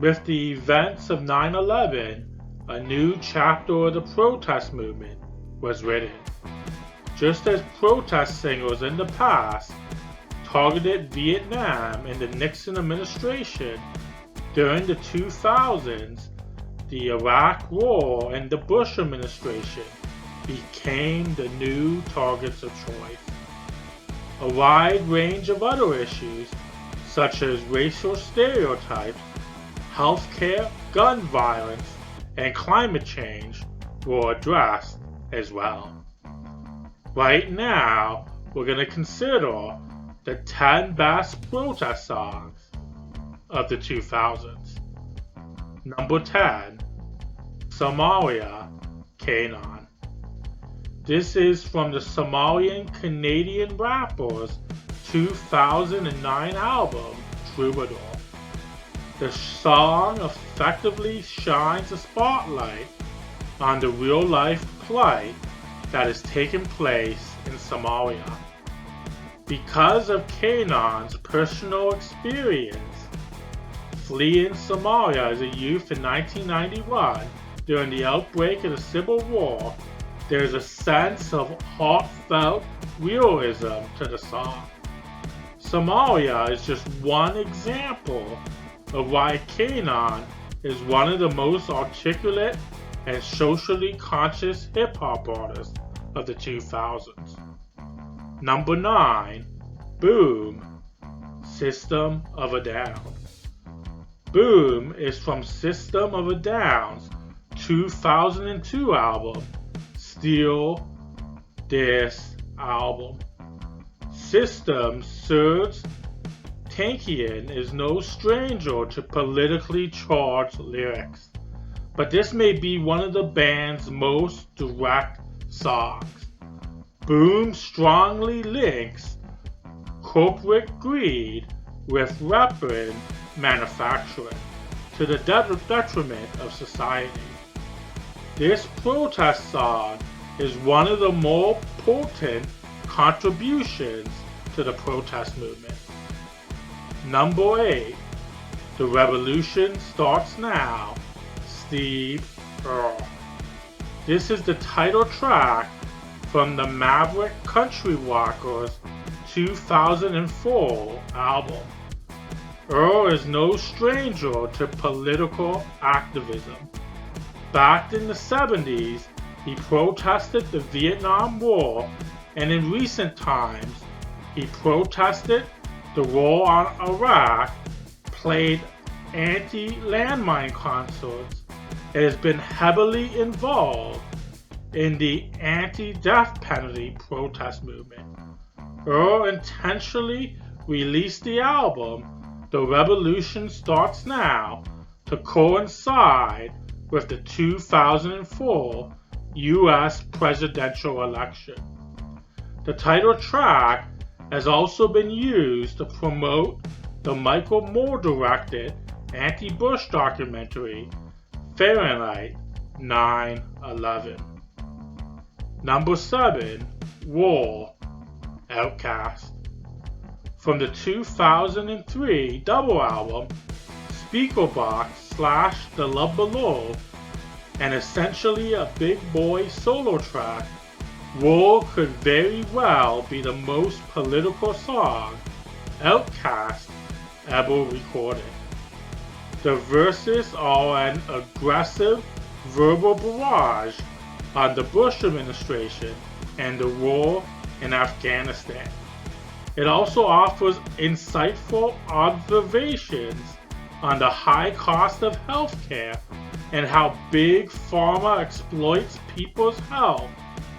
With the events of 9/11, a new chapter of the protest movement was written. Just as protest singers in the past targeted Vietnam in the Nixon administration, during the 2000s, the Iraq War and the Bush administration became the new targets of choice. A wide range of other issues, such as racial stereotypes, healthcare, gun violence, and climate change, were addressed as well. Right now, we're going to consider the 10 best protest songs of the 2000s. Number 10, Somalia, KNAAN. This is from the Somalian Canadian rapper's 2009 album, Troubadour. The song effectively shines a spotlight on the real-life plight that has taken place in Somalia. Because of KNAAN's personal experience fleeing Somalia as a youth in 1991 during the outbreak of the Civil War, there is a sense of heartfelt realism to the song. Somalia is just one example of why KNAAN is one of the most articulate and socially conscious hip-hop artists of the 2000s. Number 9, Boom, System of a Down. Boom is from System of a Down's 2002 album, Steal This Album. System's Serge Tankian is no stranger to politically charged lyrics, but this may be one of the band's most direct songs. Boom strongly links corporate greed with weapon manufacturing to the detriment of society. This protest song is one of the more potent contributions to the protest movement. Number 8, The Revolution Starts Now, Steve Earle. This is the title track from the Maverick Country Rockers' 2004 album. Earle is no stranger to political activism. Back in the 70s, he protested the Vietnam War, and in recent times, he protested the war on Iraq, played anti-landmine concerts, and has been heavily involved in the anti-death penalty protest movement. Earle intentionally released the album The Revolution Starts Now to coincide with the 2004 U.S. presidential election. The title track has also been used to promote the Michael Moore-directed anti-Bush documentary Fahrenheit 9/11. Number 7, War, OUTKAST. From the 2003 double album Speakerbox / The Love Below, and essentially a big boy solo track, War could very well be the most political song OUTKAST ever recorded. The verses are an aggressive verbal barrage on the Bush administration and the war in Afghanistan. It also offers insightful observations on the high cost of healthcare and how Big Pharma exploits people's health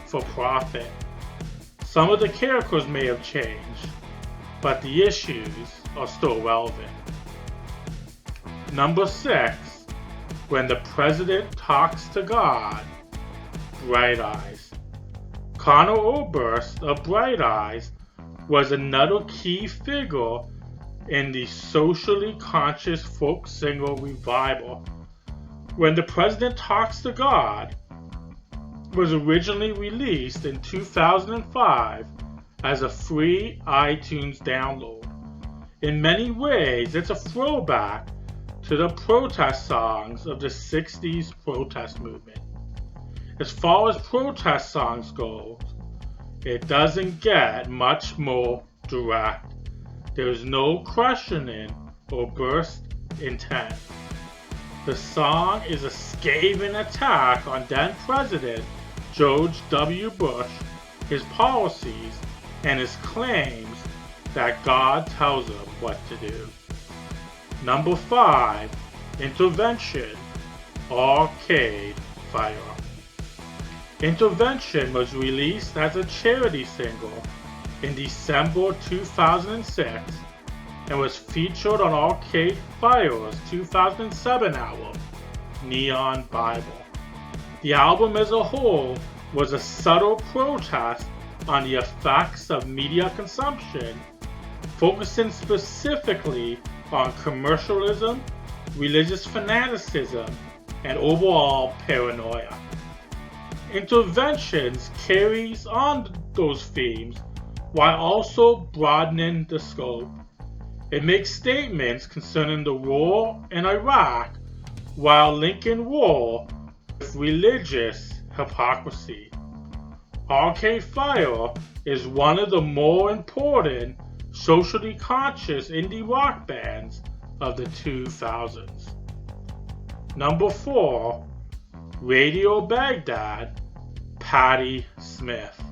for profit. Some of the characters may have changed, but the issues are still relevant. Number 6, When the President Talks to God, Bright Eyes. Conor Oberst of Bright Eyes was another key figure in the socially conscious folk singer revival. When the President Talks to God was originally released in 2005 as a free iTunes download. In many ways, it's a throwback to to the protest songs of the 60s protest movement. As far as protest songs go, it doesn't get much more direct. There is no questioning or burst intent. The song is a scathing attack on then President George W. Bush, his policies, and his claims that God tells him what to do. Number 5, Intervention, Arcade Fire. Intervention was released as a charity single in December 2006 and was featured on Arcade Fire's 2007 album, Neon Bible. The album as a whole was a subtle protest on the effects of media consumption, focusing specifically on commercialism, religious fanaticism, and overall paranoia. Interventions carries on those themes while also broadening the scope. It makes statements concerning the war in Iraq while linking war with religious hypocrisy. Arcade Fire is one of the more important socially conscious indie rock bands of the 2000s. Number 4, Radio Baghdad, Patti Smith.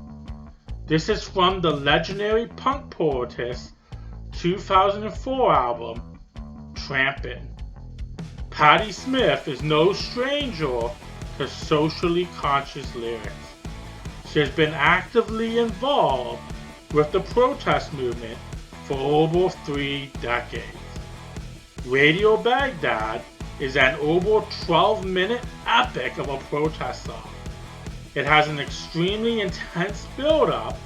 This is from the legendary punk poetess 2004 album, Trampin'. Patti Smith is no stranger to socially conscious lyrics. She has been actively involved with the protest movement for over 3 decades. Radio Baghdad is an over 12-minute epic of a protest song. It has an extremely intense build-up,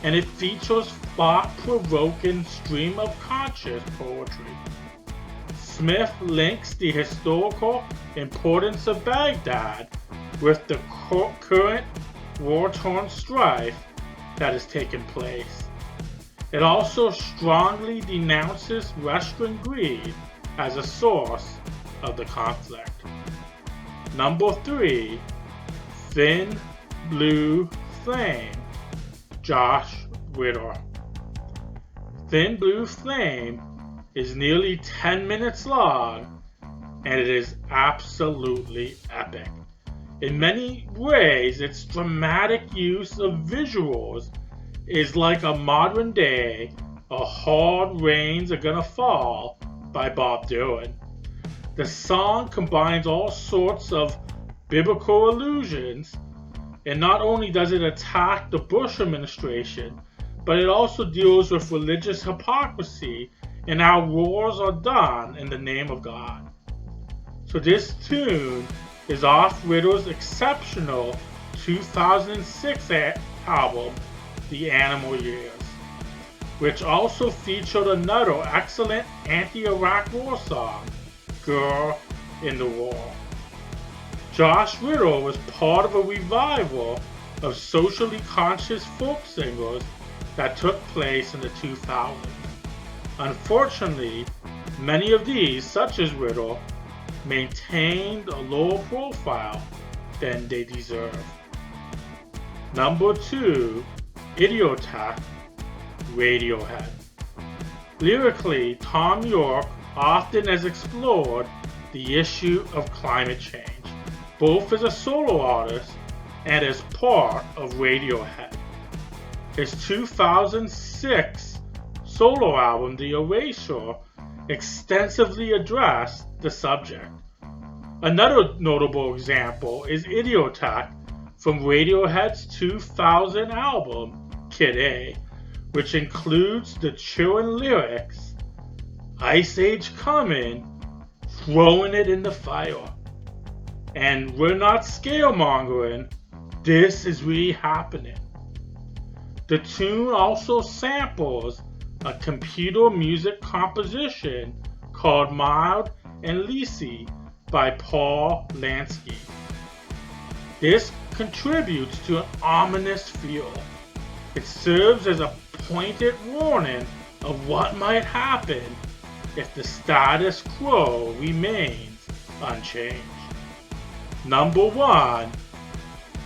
and it features thought-provoking stream of conscious poetry. Smith links the historical importance of Baghdad with the current war-torn strife that is taking place. It also strongly denounces Western greed as a source of the conflict. Number 3, Thin Blue Flame, Josh Ritter. Thin Blue Flame is nearly 10 minutes long, and it is absolutely epic. In many ways, its dramatic use of visuals is like a modern day "A Hard Rains Are Gonna Fall" by Bob Dylan. The song combines all sorts of biblical allusions, and not only does it attack the Bush administration, but it also deals with religious hypocrisy and how wars are done in the name of God. So this tune is off Ritter's exceptional 2006 album, The Animal Years, which also featured another excellent anti-Iraq war song, Girl in the War. Josh Ritter was part of a revival of socially conscious folk singers that took place in the 2000s. Unfortunately, many of these, such as Ritter, maintained a lower profile than they deserve. Number 2, IDIOTEQUE, Radiohead. Lyrically, Thom Yorke often has explored the issue of climate change, both as a solo artist and as part of Radiohead. His 2006 solo album, The Erasure, extensively addressed the subject. Another notable example is IDIOTEQUE from Radiohead's 2000 album, Kid A, which includes the chilling lyrics, "Ice Age coming, throwing it in the fire. And we're not scaremongering, this is really happening." The tune also samples a computer music composition called Mild and Lisi by Paul Lansky. This contributes to an ominous feel. It serves as a pointed warning of what might happen if the status quo remains unchanged. Number 1.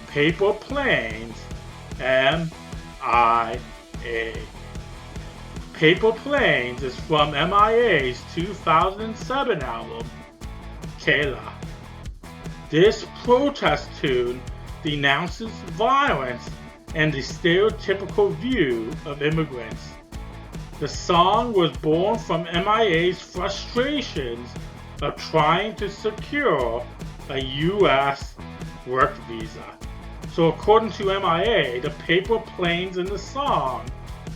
Paper Planes, M.I.A. Paper Planes is from M.I.A.'s 2007 album, KNAAN. This protest tune denounces violence and the stereotypical view of immigrants. The song was born from M.I.A.'s frustrations of trying to secure a U.S. work visa. So according to M.I.A., the paper planes in the song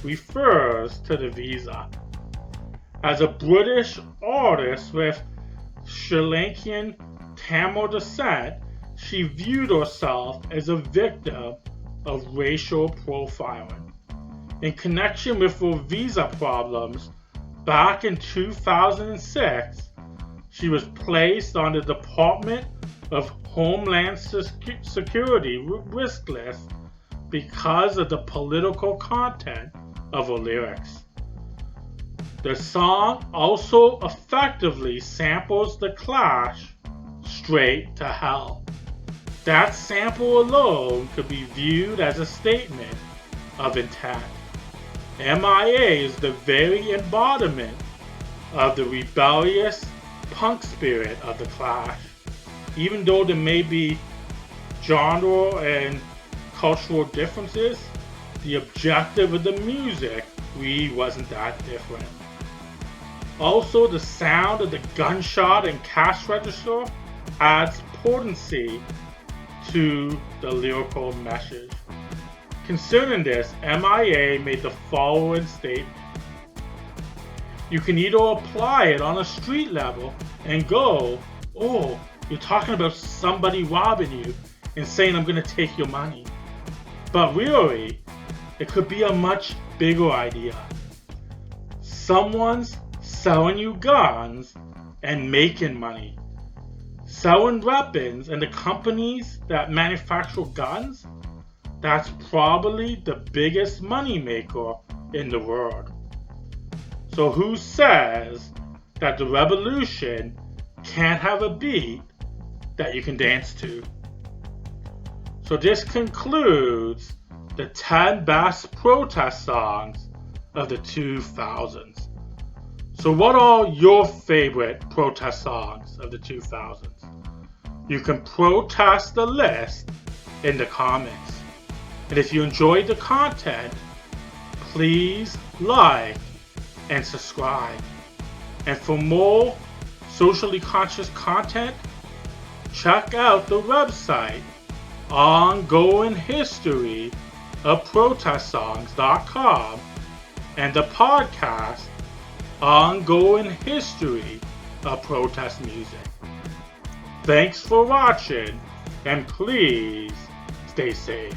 refers to the visa. As a British artist with Sri Lankan Tamil descent, she viewed herself as a victim of racial profiling. In connection with her visa problems, back in 2006, she was placed on the Department of Homeland Security risk list because of the political content of her lyrics. The song also effectively samples the Clash "Straight to Hell." That sample alone could be viewed as a statement of intent. M.I.A. is the very embodiment of the rebellious punk spirit of the Clash. Even though there may be genre and cultural differences, the objective of the music really wasn't that different. Also, the sound of the gunshot and cash register adds potency to the lyrical message. Concerning this, M.I.A. made the following statement: "You can either apply it on a street level and go, oh, you're talking about somebody robbing you and saying I'm going to take your money. But really, it could be a much bigger idea. Someone's selling you guns and making money. Selling weapons and the companies that manufacture guns, that's probably the biggest money maker in the world. So who says that the revolution can't have a beat that you can dance to?" So this concludes the 10 best protest songs of the 2000s. So what are your favorite protest songs of the 2000s? You can protest the list in the comments. And if you enjoyed the content, please like and subscribe. And for more socially conscious content, check out the website ongoinghistoryofprotestsongs.com and the podcast Ongoing History of Protest Music. Thanks for watching, and please stay safe.